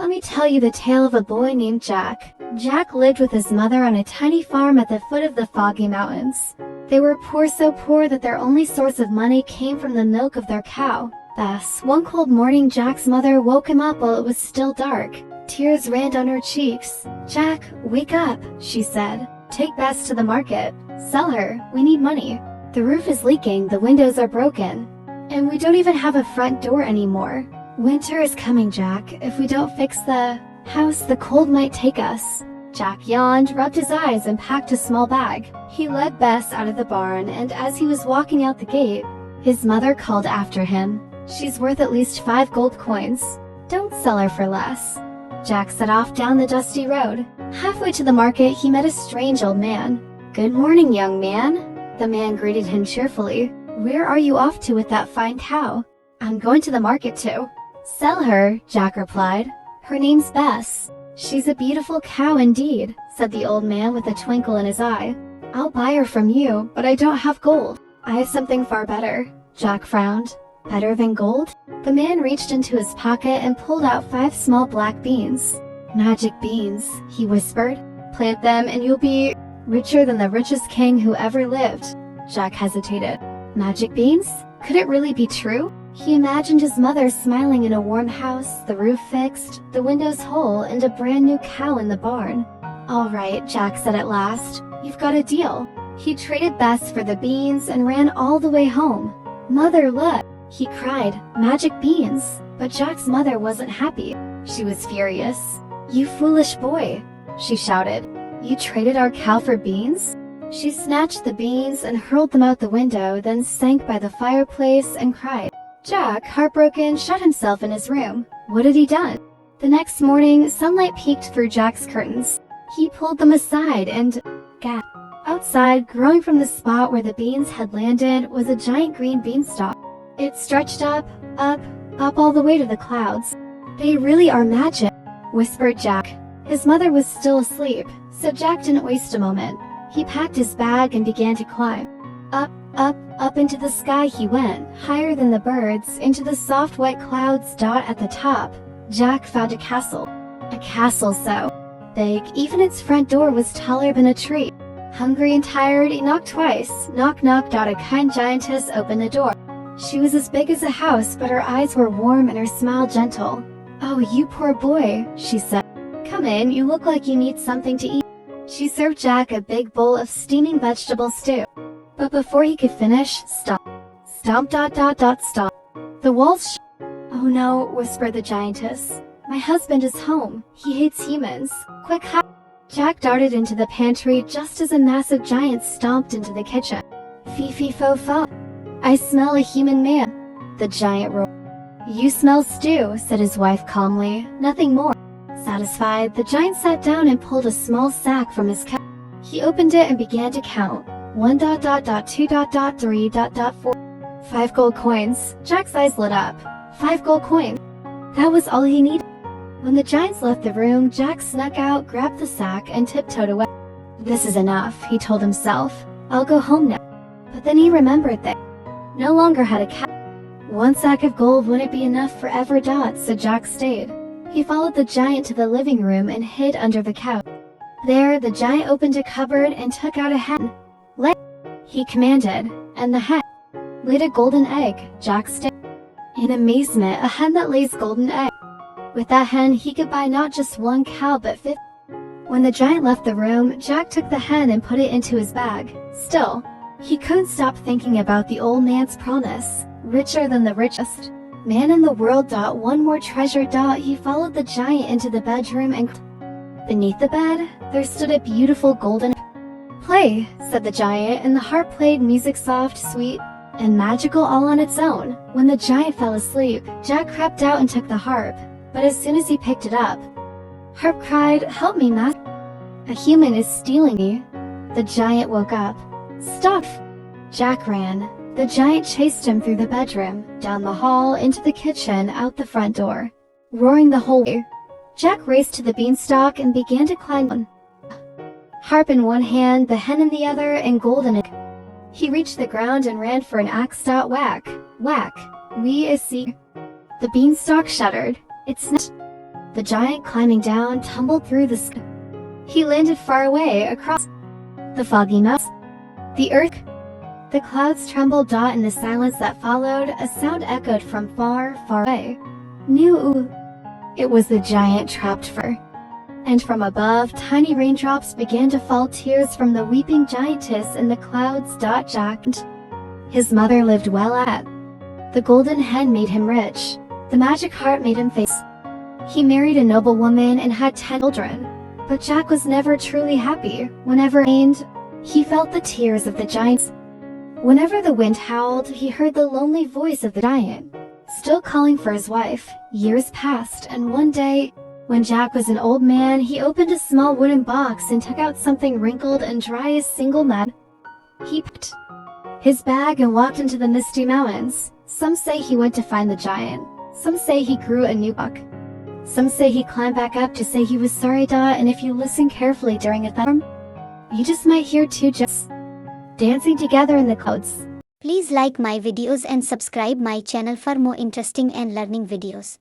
Let me tell you the tale of a boy named Jack. Jack lived with his mother on a tiny farm at the foot of the Foggy Mountains. They were poor, so poor that their only source of money came from the milk of their cow, Bess. One cold morning, Jack's mother woke him up while it was still dark. Tears ran down her cheeks. "Jack, wake up," she said. "Take Bess to the market. Sell her. We need money. The roof is leaking, the windows are broken, and we don't even have a front door anymore. Winter is coming, Jack. If we don't fix the house, the cold might take us." Jack yawned, rubbed his eyes, and packed a small bag. He led Bess out of the barn, and as he was walking out the gate, his mother called after him. "She's worth at least 5 gold coins. Don't sell her for less." Jack set off down the dusty road. Halfway to the market, he met a strange old man. "Good morning, young man." The man greeted him cheerfully. "Where are you off to with that fine cow?" "I'm going to the market too." "Sell her," Jack replied. "Her name's Bess." "She's a beautiful cow indeed," said the old man with a twinkle in his eye. "I'll buy her from you, but I don't have gold." "I have something far better." Jack frowned. "Better than gold?" The man reached into his pocket and pulled out 5 small black beans. "Magic beans," he whispered. "Plant them and you'll be richer than the richest king who ever lived." Jack hesitated. Magic beans? Could it really be true? He imagined his mother smiling in a warm house, the roof fixed, the windows whole, and a brand new cow in the barn. "All right," Jack said at last. "You've got a deal." He traded Bess for the beans and ran all the way home. "Mother, look!" he cried. "Magic beans!" But Jack's mother wasn't happy. She was furious. "You foolish boy!" she shouted. "You traded our cow for beans?" She snatched the beans and hurled them out the window, then sank by the fireplace and cried. Jack, heartbroken, shut himself in his room. What had he done? The next morning, sunlight peeked through Jack's curtains. He pulled them aside and gah! Outside, growing from the spot where the beans had landed, was a giant green beanstalk. It stretched up all the way to the clouds. "They really are magic," whispered Jack. His mother was still asleep, so Jack didn't waste a moment. He packed his bag and began to climb. Up into the sky he went, higher than the birds, into the soft white clouds dot at the top. Jack found a castle. A castle so big, even its front door was taller than a tree. Hungry and tired, he knocked twice. Knock, knock, a kind giantess opened the door. She was as big as a house, but her eyes were warm and her smile gentle. "Oh, you poor boy," she said. "Come in, you look like you need something to eat." She served Jack a big bowl of steaming vegetable stew. But before he could finish, stomp. Stomp. The walls "Oh no," whispered the giantess. "My husband is home. He hates humans. Quick, hide." Jack darted into the pantry just as a massive giant stomped into the kitchen. "Fee-fee-fo-fo. I smell a human man," the giant roared. "You smell stew," said his wife calmly. Nothing more. Satisfied, the giant sat down and pulled a small sack from his coat. He opened it and began to count. 1.2.3.4. 5 gold coins. Jack's eyes lit up. 5 gold coins. That was all he needed. When the giants left the room, Jack snuck out, grabbed the sack, and tiptoed away. "This is enough," he told himself. "I'll go home now." But then he remembered that he no longer had a cow. 1 sack of gold wouldn't be enough for every dot, so Jack stayed. He followed the giant to the living room and hid under the couch. There, the giant opened a cupboard and took out a hen. "Lay," he commanded, and the hen laid a golden egg. Jack stared in amazement. A hen that lays golden egg. With that hen, he could buy not just 1 cow, but 50. When the giant left the room, Jack took the hen and put it into his bag. Still, he couldn't stop thinking about the old man's promise. Richer than the richest man in the world. One more treasure. He followed the giant into the bedroom, and beneath the bed, there stood a beautiful golden "Play," said the giant, and the harp played music soft, sweet, and magical all on its own. When the giant fell asleep, Jack crept out and took the harp, but as soon as he picked it up, Harp cried, "Help me, master. A human is stealing me." The giant woke up. "Stop!" Jack ran. The giant chased him through the bedroom, down the hall, into the kitchen, out the front door. Roaring the whole way, Jack raced to the beanstalk and began to climb. Harp in one hand, the hen in the other, and gold in it. He reached the ground and ran for an axe. Whack, whack. We is see. The beanstalk shuddered. It snapped. The giant climbing down tumbled through the sky. He landed far away across the foggy mountains. The earth, the clouds trembled. In the silence that followed, a sound echoed from far, far away. New. It was the giant trapped forever. And from above, tiny raindrops began to fall, tears from the weeping giantess in the clouds. Jack and his mother lived well at. The golden hen made him rich. The magic heart made him famous. He married a noble woman and had 10 children. But Jack was never truly happy. Whenever it rained, he felt the tears of the giants. Whenever the wind howled, he heard the lonely voice of the giant, still calling for his wife. Years passed, and one day, when Jack was an old man, he opened a small wooden box and took out something wrinkled and dry as single mud. He packed his bag and walked into the misty mountains. Some say he went to find the giant. Some say he grew a new buck. Some say he climbed back up to say he was sorry. And if you listen carefully during a thunderstorm, you just might hear two giants dancing together in the clouds. Please like my videos and subscribe my channel for more interesting and learning videos.